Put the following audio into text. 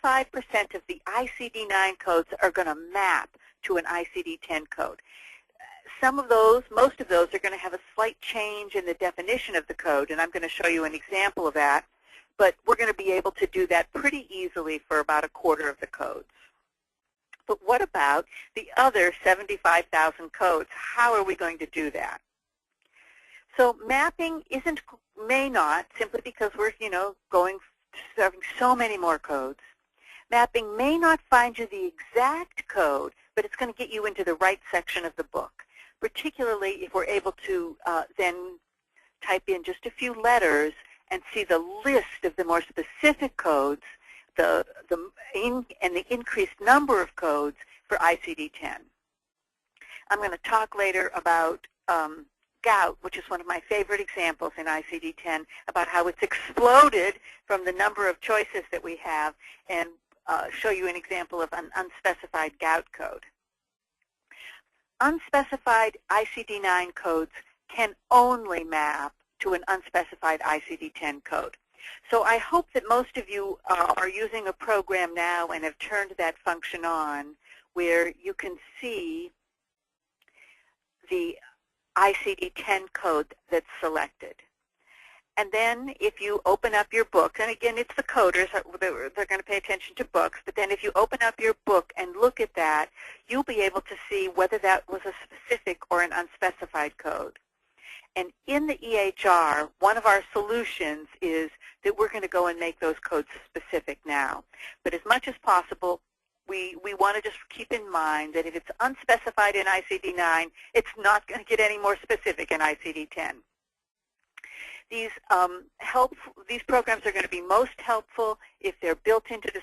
75% of the ICD-9 codes are going to map to an ICD-10 code. Some of those, most of those, are going to have a slight change in the definition of the code, and I'm going to show you an example of that. But we're going to be able to do that pretty easily for about a quarter of the codes. But what about the other 75,000 codes? How are we going to do that? So mapping may not, simply because we're, serving so many more codes. Mapping may not find you the exact code, but it's going to get you into the right section of the book, particularly if we're able to then type in just a few letters and see the list of the more specific codes, and the increased number of codes for ICD-10. I'm going to talk later about gout, which is one of my favorite examples in ICD-10, about how it's exploded from the number of choices that we have, and show you an example of an unspecified gout code. Unspecified ICD-9 codes can only map to an unspecified ICD-10 code. So I hope that most of you are using a program now and have turned that function on where you can see the ICD-10 code that's selected. And then if you open up your book, and again, it's the coders, they're going to pay attention to books, but then if you open up your book and look at that, you'll be able to see whether that was a specific or an unspecified code. And in the EHR, one of our solutions is that we're going to go and make those codes specific now. But as much as possible, we want to just keep in mind that if it's unspecified in ICD-9, it's not going to get any more specific in ICD-10. These programs are going to be most helpful if they're built into the